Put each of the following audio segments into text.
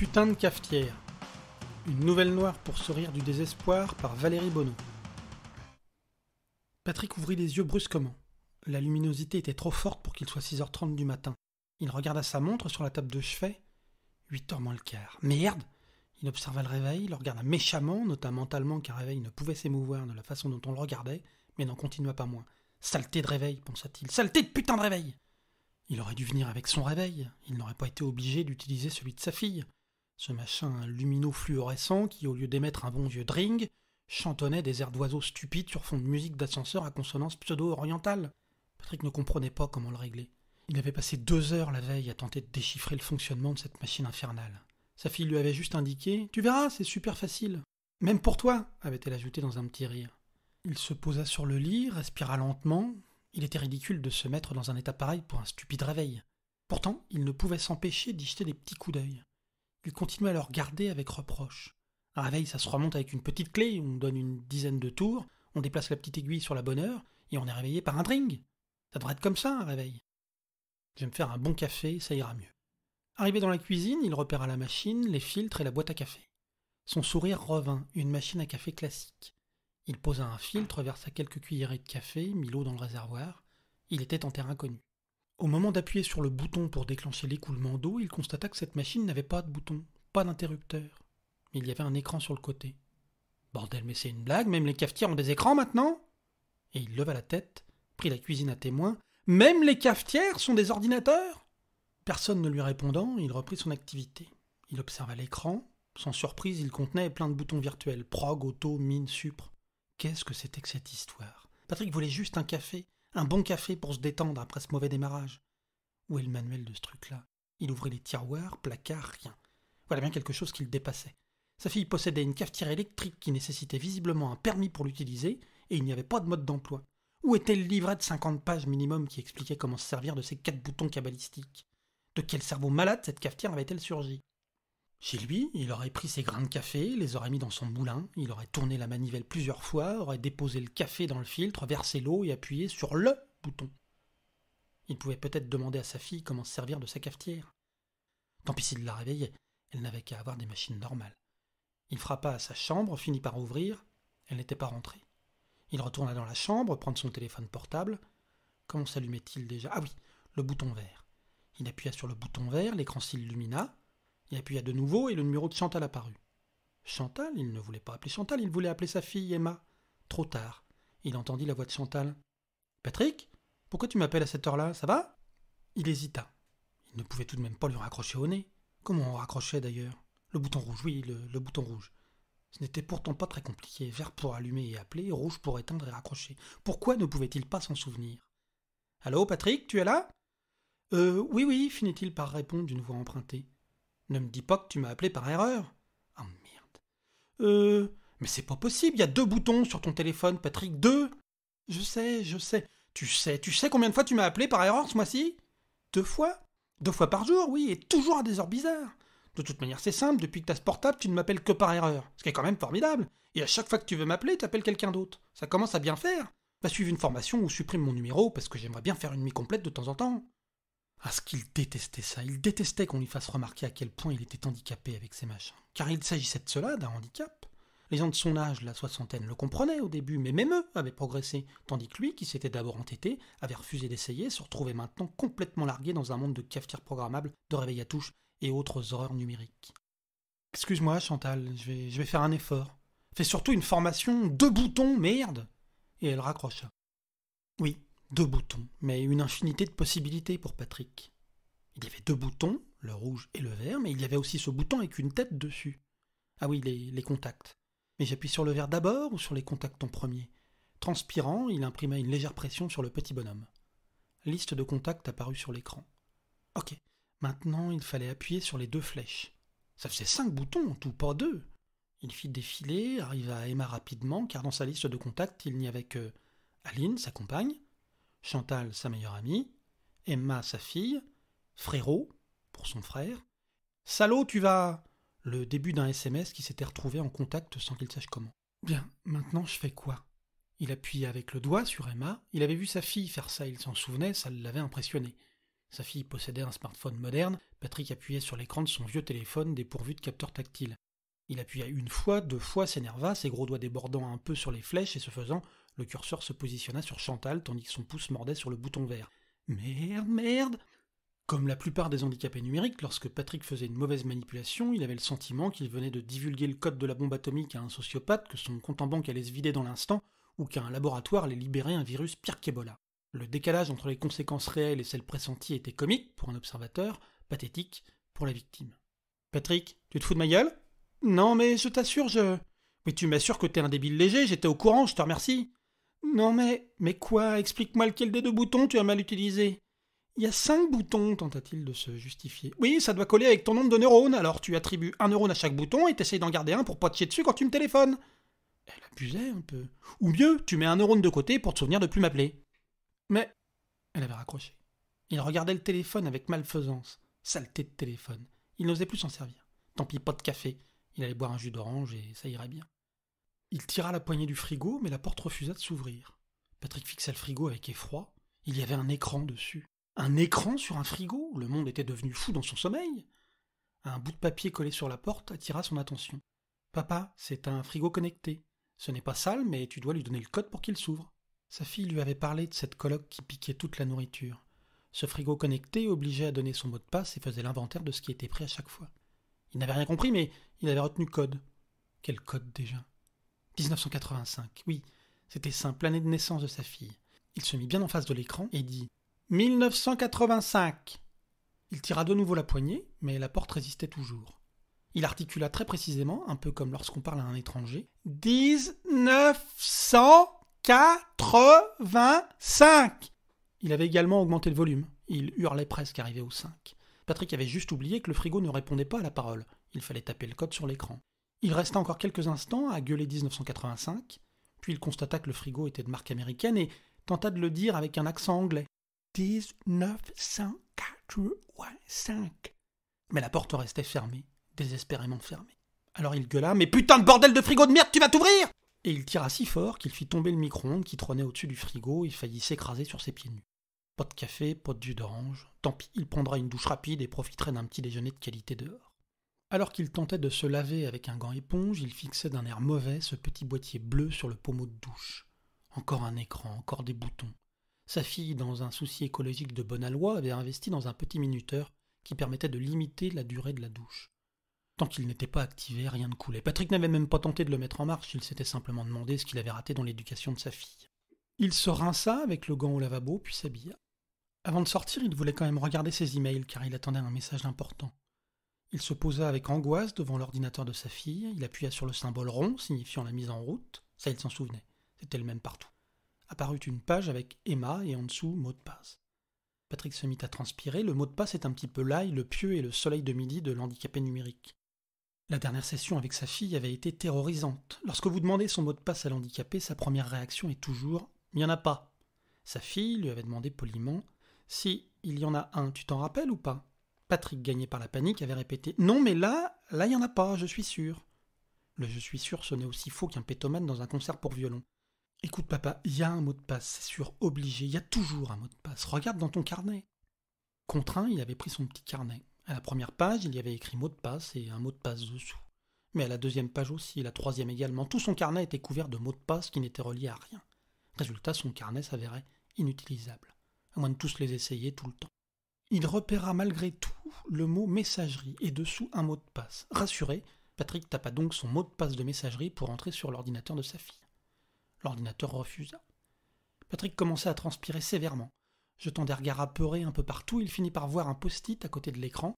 putain de cafetière. Une nouvelle noire pour sourire du désespoir par Valérie Bonneau. Patrick ouvrit les yeux brusquement. La luminosité était trop forte pour qu'il soit 6h30 du matin. Il regarda sa montre sur la table de chevet. 8h moins le quart. Merde! Il observa le réveil, le regarda méchamment, nota mentalement qu'un réveil ne pouvait s'émouvoir de la façon dont on le regardait, mais n'en continua pas moins. Saleté de réveil, pensa-t-il. Saleté de putain de réveil! Il aurait dû venir avec son réveil. Il n'aurait pas été obligé d'utiliser celui de sa fille. Ce machin lumino-fluorescent qui, au lieu d'émettre un bon vieux dring, chantonnait des airs d'oiseaux stupides sur fond de musique d'ascenseur à consonance pseudo-orientale. Patrick ne comprenait pas comment le régler. Il avait passé 2 heures la veille à tenter de déchiffrer le fonctionnement de cette machine infernale. Sa fille lui avait juste indiqué « Tu verras, c'est super facile. »« Même pour toi » avait-elle ajouté dans un petit rire. Il se posa sur le lit, respira lentement. Il était ridicule de se mettre dans un état pareil pour un stupide réveil. Pourtant, il ne pouvait s'empêcher d'y jeter des petits coups d'œil. Il continuait à le regarder avec reproche. Un réveil, ça se remonte avec une petite clé, on donne une dizaine de tours, on déplace la petite aiguille sur la bonne heure, et on est réveillé par un dring. Ça devrait être comme ça, un réveil. Je vais me faire un bon café, ça ira mieux. Arrivé dans la cuisine, il repéra la machine, les filtres et la boîte à café. Son sourire revint, une machine à café classique. Il posa un filtre, versa quelques cuillerées de café, mit l'eau dans le réservoir. Il était en terre inconnue. Au moment d'appuyer sur le bouton pour déclencher l'écoulement d'eau, il constata que cette machine n'avait pas de bouton, pas d'interrupteur. Mais il y avait un écran sur le côté. Bordel, mais c'est une blague, même les cafetières ont des écrans maintenant? Et il leva la tête, prit la cuisine à témoin. Même les cafetières sont des ordinateurs? Personne ne lui répondant, il reprit son activité. Il observa l'écran. Sans surprise, il contenait plein de boutons virtuels. Prog, auto, mine, supre. Qu'est-ce que c'était que cette histoire? Patrick voulait juste un café. Un bon café pour se détendre après ce mauvais démarrage. Où est le manuel de ce truc-là? Il ouvrit les tiroirs, placards, rien. Voilà bien quelque chose qui le dépassait. Sa fille possédait une cafetière électrique qui nécessitait visiblement un permis pour l'utiliser, et il n'y avait pas de mode d'emploi. Où était le livret de 50 pages minimum qui expliquait comment se servir de ces 4 boutons cabalistiques? De quel cerveau malade cette cafetière avait-elle surgi? Chez lui, il aurait pris ses grains de café, les aurait mis dans son moulin, il aurait tourné la manivelle plusieurs fois, aurait déposé le café dans le filtre, versé l'eau et appuyé sur le bouton. Il pouvait peut-être demander à sa fille comment se servir de sa cafetière. Tant pis s'il la réveillait, elle n'avait qu'à avoir des machines normales. Il frappa à sa chambre, finit par ouvrir, elle n'était pas rentrée. Il retourna dans la chambre, prendre son téléphone portable. Comment s'allumait-il déjà? Ah oui, le bouton vert. Il appuya sur le bouton vert, l'écran s'illumina. Il appuya de nouveau et le numéro de Chantal apparut. Chantal? Il ne voulait pas appeler Chantal, il voulait appeler sa fille Emma. Trop tard. Il entendit la voix de Chantal. « Patrick? Pourquoi tu m'appelles à cette heure-là? Ça va ?» Il hésita. Il ne pouvait tout de même pas lui raccrocher au nez. Comment on raccrochait d'ailleurs? Le bouton rouge, oui, le bouton rouge. Ce n'était pourtant pas très compliqué. Vert pour allumer et appeler, rouge pour éteindre et raccrocher. Pourquoi ne pouvait-il pas s'en souvenir? « Allô, Patrick, tu es là ?»« Oui, finit-il par répondre d'une voix empruntée. Ne me dis pas que tu m'as appelé par erreur. Ah merde. Mais c'est pas possible, il y a 2 boutons sur ton téléphone, Patrick, 2. Je sais. Tu sais combien de fois tu m'as appelé par erreur ce mois-ci? 2 fois? 2 fois par jour, oui, et toujours à des heures bizarres. De toute manière, c'est simple, depuis que t'as ce portable, tu ne m'appelles que par erreur. Ce qui est quand même formidable. Et à chaque fois que tu veux m'appeler, tu appelles quelqu'un d'autre. Ça commence à bien faire. Va suivre une formation ou supprime mon numéro, parce que j'aimerais bien faire une nuit complète de temps en temps. Ah, ce qu'il détestait ça, il détestait qu'on lui fasse remarquer à quel point il était handicapé avec ces machins. Car il s'agissait de cela, d'un handicap. Les gens de son âge, la soixantaine, le comprenaient au début, mais même eux avaient progressé, tandis que lui, qui s'était d'abord entêté, avait refusé d'essayer, se retrouvait maintenant complètement largué dans un monde de cafetières programmables, de réveil à touche et autres horreurs numériques. « Excuse-moi, Chantal, je vais faire un effort. Fais surtout une formation, 2 boutons, merde !» Et elle raccrocha. Oui, 2 boutons, mais une infinité de possibilités pour Patrick. Il y avait 2 boutons, le rouge et le vert, mais il y avait aussi ce bouton avec une tête dessus. Ah oui, les contacts. Mais j'appuie sur le vert d'abord ou sur les contacts en premier? Transpirant, il imprima une légère pression sur le petit bonhomme. Liste de contacts apparut sur l'écran. Ok, maintenant il fallait appuyer sur les 2 flèches. Ça faisait 5 boutons en tout, pas 2. Il fit défiler, arriva à Emma rapidement, car dans sa liste de contacts, il n'y avait que Aline, sa compagne, Chantal, sa meilleure amie, Emma, sa fille, Frérot, pour son frère, Salaud, tu vas... Le début d'un SMS qui s'était retrouvé en contact sans qu'il sache comment. Bien, maintenant je fais quoi? Il appuyait avec le doigt sur Emma, il avait vu sa fille faire ça, il s'en souvenait, ça l'avait impressionné. Sa fille possédait un smartphone moderne, Patrick appuyait sur l'écran de son vieux téléphone dépourvu de capteur tactile. Il appuya 1 fois, 2 fois, s'énerva, ses gros doigts débordant un peu sur les flèches, et ce faisant, le curseur se positionna sur Chantal tandis que son pouce mordait sur le bouton vert. Merde. Comme la plupart des handicapés numériques, lorsque Patrick faisait une mauvaise manipulation, il avait le sentiment qu'il venait de divulguer le code de la bombe atomique à un sociopathe, que son compte en banque allait se vider dans l'instant, ou qu'un laboratoire allait libérer un virus pire qu'Ebola. Le décalage entre les conséquences réelles et celles pressenties était comique pour un observateur, pathétique pour la victime. « Patrick, tu te fous de ma gueule ? » ?»« Non, mais je t'assure, Mais tu m'assures que t'es un débile léger, j'étais au courant, je te remercie. »« Non mais quoi ? Explique-moi lequel des 2 boutons tu as mal utilisé. »« Il y a 5 boutons, tenta-t-il de se justifier. »« Oui, ça doit coller avec ton nombre de neurones, alors tu attribues 1 neurone à chaque bouton et t'essayes d'en garder un pour pas te chier dessus quand tu me téléphones. » Elle abusait un peu. « Ou mieux, tu mets 1 neurone de côté pour te souvenir de plus m'appeler. » Mais elle avait raccroché. Il regardait le téléphone avec malfaisance. Saleté de téléphone. Il n'osait plus s'en servir. Tant pis, pas de café. Il allait boire un jus d'orange et ça irait bien. Il tira la poignée du frigo, mais la porte refusa de s'ouvrir. Patrick fixa le frigo avec effroi. Il y avait un écran dessus. Un écran sur un frigo ? Le monde était devenu fou dans son sommeil. Un bout de papier collé sur la porte attira son attention. « Papa, c'est un frigo connecté. Ce n'est pas sale, mais tu dois lui donner le code pour qu'il s'ouvre. » Sa fille lui avait parlé de cette coloc qui piquait toute la nourriture. Ce frigo connecté obligeait à donner son mot de passe et faisait l'inventaire de ce qui était pris à chaque fois. Il n'avait rien compris, mais il avait retenu code. Quel code déjà ? 1985, oui, c'était simple, l'année de naissance de sa fille. Il se mit bien en face de l'écran et dit « 1985 !» Il tira de nouveau la poignée, mais la porte résistait toujours. Il articula très précisément, un peu comme lorsqu'on parle à un étranger, « 1985 !» Il avait également augmenté le volume. Il hurlait presque arrivé au 5. Patrick avait juste oublié que le frigo ne répondait pas à la parole. Il fallait taper le code sur l'écran. Il resta encore quelques instants à gueuler 1985, puis il constata que le frigo était de marque américaine et tenta de le dire avec un accent anglais. 1985. Mais la porte restait fermée, désespérément fermée. Alors il gueula « Mais putain de bordel de frigo de merde, tu vas t'ouvrir !» Et il tira si fort qu'il fit tomber le micro-ondes qui trônait au-dessus du frigo et faillit s'écraser sur ses pieds nus. Pas de café, pas de jus d'orange. Tant pis, il prendra une douche rapide et profiterait d'un petit déjeuner de qualité dehors. Alors qu'il tentait de se laver avec un gant éponge, il fixait d'un air mauvais ce petit boîtier bleu sur le pommeau de douche. Encore un écran, encore des boutons. Sa fille, dans un souci écologique de bonne aloi, avait investi dans un petit minuteur qui permettait de limiter la durée de la douche. Tant qu'il n'était pas activé, rien ne coulait. Patrick n'avait même pas tenté de le mettre en marche, il s'était simplement demandé ce qu'il avait raté dans l'éducation de sa fille. Il se rinça avec le gant au lavabo, puis s'habilla. Avant de sortir, il voulait quand même regarder ses emails, car il attendait un message important. Il se posa avec angoisse devant l'ordinateur de sa fille, il appuya sur le symbole rond, signifiant la mise en route. Ça, il s'en souvenait. C'était le même partout. Apparut une page avec Emma et en dessous, mot de passe. Patrick se mit à transpirer, le mot de passe est un petit peu l'ail, le pieu et le soleil de midi de l'handicapé numérique. La dernière session avec sa fille avait été terrorisante. Lorsque vous demandez son mot de passe à l'handicapé, sa première réaction est toujours « il n'y en a pas ». Sa fille lui avait demandé poliment « si, il y en a un, tu t'en rappelles ou pas ?» Patrick, gagné par la panique, avait répété « non, mais là, il n'y en a pas, je suis sûr ». Le « je suis sûr » sonnait aussi faux qu'un pétomane dans un concert pour violon. « Écoute papa, il y a un mot de passe, c'est sûr, obligé, il y a toujours un mot de passe, regarde dans ton carnet ». Contraint, il avait pris son petit carnet. À la première page, il y avait écrit mot de passe et un mot de passe dessous. Mais à la deuxième page aussi, et la troisième également, tout son carnet était couvert de mots de passe qui n'étaient reliés à rien. Résultat, son carnet s'avérait inutilisable, à moins de tous les essayer tout le temps. Il repéra malgré tout le mot messagerie et dessous un mot de passe. Rassuré, Patrick tapa donc son mot de passe de messagerie pour entrer sur l'ordinateur de sa fille. L'ordinateur refusa. Patrick commença à transpirer sévèrement. Jetant des regards apeurés un peu partout, il finit par voir un post-it à côté de l'écran.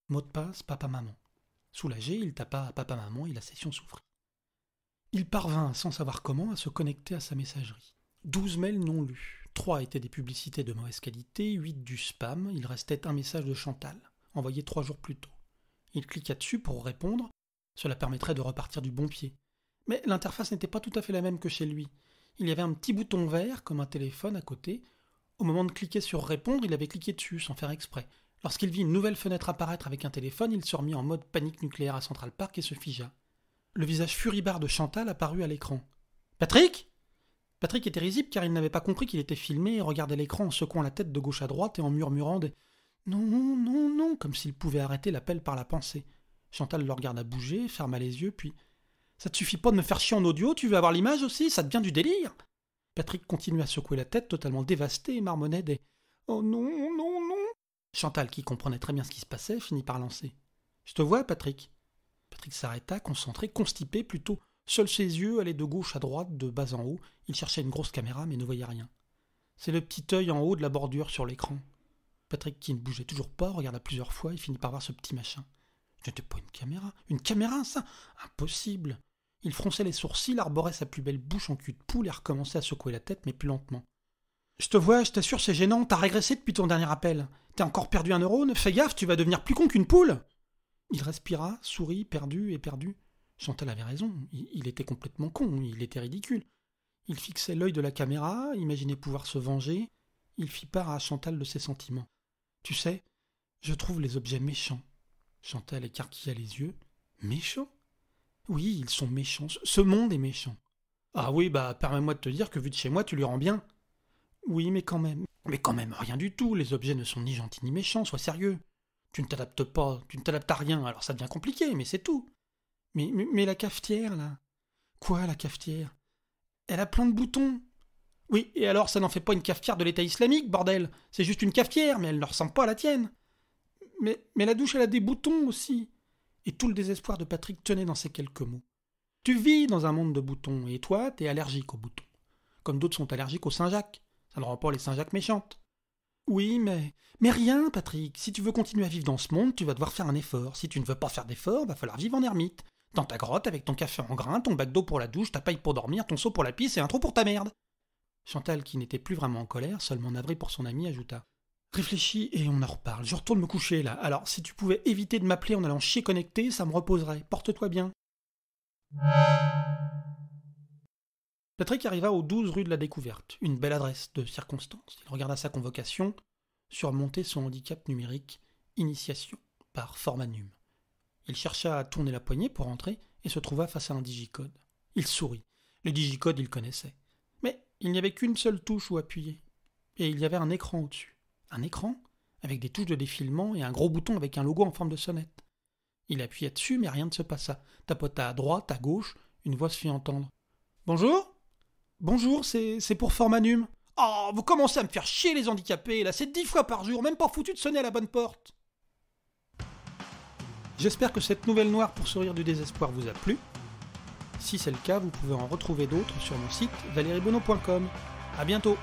Mot de passe, papa-maman. Soulagé, il tapa à papa-maman et la session s'ouvrit. Il parvint, sans savoir comment, à se connecter à sa messagerie. 12 mails non lus. 3 étaient des publicités de mauvaise qualité, 8 du spam. Il restait un message de Chantal, envoyé 3 jours plus tôt. Il cliqua dessus pour répondre. Cela permettrait de repartir du bon pied. Mais l'interface n'était pas tout à fait la même que chez lui. Il y avait un petit bouton vert, comme un téléphone, à côté. Au moment de cliquer sur répondre, il avait cliqué dessus, sans faire exprès. Lorsqu'il vit une nouvelle fenêtre apparaître avec un téléphone, il se remit en mode panique nucléaire à Central Park et se figea. Le visage furibard de Chantal apparut à l'écran. « Patrick ?» Patrick était risible car il n'avait pas compris qu'il était filmé et regardait l'écran en secouant la tête de gauche à droite et en murmurant des « Non, non, non » comme s'il pouvait arrêter l'appel par la pensée. Chantal le regarda bouger, ferma les yeux, puis « Ça te suffit pas de me faire chier en audio, tu veux avoir l'image aussi, ça devient du délire ?» Patrick continua à secouer la tête, totalement dévasté, et marmonnait des « Oh non, non, non !» Chantal, qui comprenait très bien ce qui se passait, finit par lancer « Je te vois, Patrick !» Patrick s'arrêta, concentré, constipé, plutôt. Seuls ses yeux allaient de gauche à droite, de bas en haut. Il cherchait une grosse caméra, mais ne voyait rien. C'est le petit œil en haut de la bordure sur l'écran. Patrick, qui ne bougeait toujours pas, regarda plusieurs fois et finit par voir ce petit machin. Ce n'était pas une caméra. Une caméra, ça? Impossible. Il fronçait les sourcils, arborait sa plus belle bouche en cul de poule et recommençait à secouer la tête, mais plus lentement. Je te vois, je t'assure, c'est gênant, t'as régressé depuis ton dernier appel. T'as encore perdu un neurone? Fais gaffe, tu vas devenir plus con qu'une poule! Il respira, sourit, perdu et perdu. Chantal avait raison, il était complètement con, il était ridicule. Il fixait l'œil de la caméra, imaginait pouvoir se venger. Il fit part à Chantal de ses sentiments. Tu sais, je trouve les objets méchants. Chantal écarquilla les yeux. Méchants? Oui, ils sont méchants. Ce monde est méchant. Ah oui, permets-moi de te dire que vu de chez moi, tu lui rends bien. Oui, mais quand même. Mais quand même, rien du tout. Les objets ne sont ni gentils ni méchants, sois sérieux. Tu ne t'adaptes pas, tu ne t'adaptes à rien, alors ça devient compliqué, mais c'est tout. Mais la cafetière, là? Quoi, la cafetière? Elle a plein de boutons. Oui, et alors ça n'en fait pas une cafetière de l'État islamique, bordel. C'est juste une cafetière, mais elle ne ressemble pas à la tienne. Mais la douche, elle a des boutons aussi. Et tout le désespoir de Patrick tenait dans ces quelques mots. Tu vis dans un monde de boutons, et toi, t'es allergique aux boutons. Comme d'autres sont allergiques aux Saint-Jacques. Ça ne rend pas les Saint-Jacques méchantes. Oui, mais rien, Patrick. Si tu veux continuer à vivre dans ce monde, tu vas devoir faire un effort. Si tu ne veux pas faire d'effort, va falloir vivre en ermite. Dans ta grotte, avec ton café en grain, ton bac d'eau pour la douche, ta paille pour dormir, ton seau pour la pisse et un trou pour ta merde. Chantal, qui n'était plus vraiment en colère, seulement navrée pour son ami, ajouta. Réfléchis et on en reparle. Je retourne me coucher, là. Alors, si tu pouvais éviter de m'appeler en allant chier connecté, ça me reposerait. Porte-toi bien. Patrick arriva aux 12 rue de la Découverte. Une belle adresse de circonstance. Il regarda sa convocation. Surmonter son handicap numérique. Initiation. Par Formanum. Il chercha à tourner la poignée pour entrer et se trouva face à un digicode. Il sourit. Le digicode, il connaissait. Mais il n'y avait qu'une seule touche où appuyer. Et il y avait un écran au-dessus. Un écran avec des touches de défilement et un gros bouton avec un logo en forme de sonnette. Il appuyait dessus, mais rien ne se passa. Tapota à droite, à gauche, une voix se fit entendre. « Bonjour ? Bonjour, c'est pour Formanum. »« Oh, vous commencez à me faire chier les handicapés, là, c'est 10 fois par jour, même pas foutu de sonner à la bonne porte. » J'espère que cette nouvelle noire pour sourire du désespoir vous a plu. Si c'est le cas, vous pouvez en retrouver d'autres sur mon site valeriebono.com. À bientôt.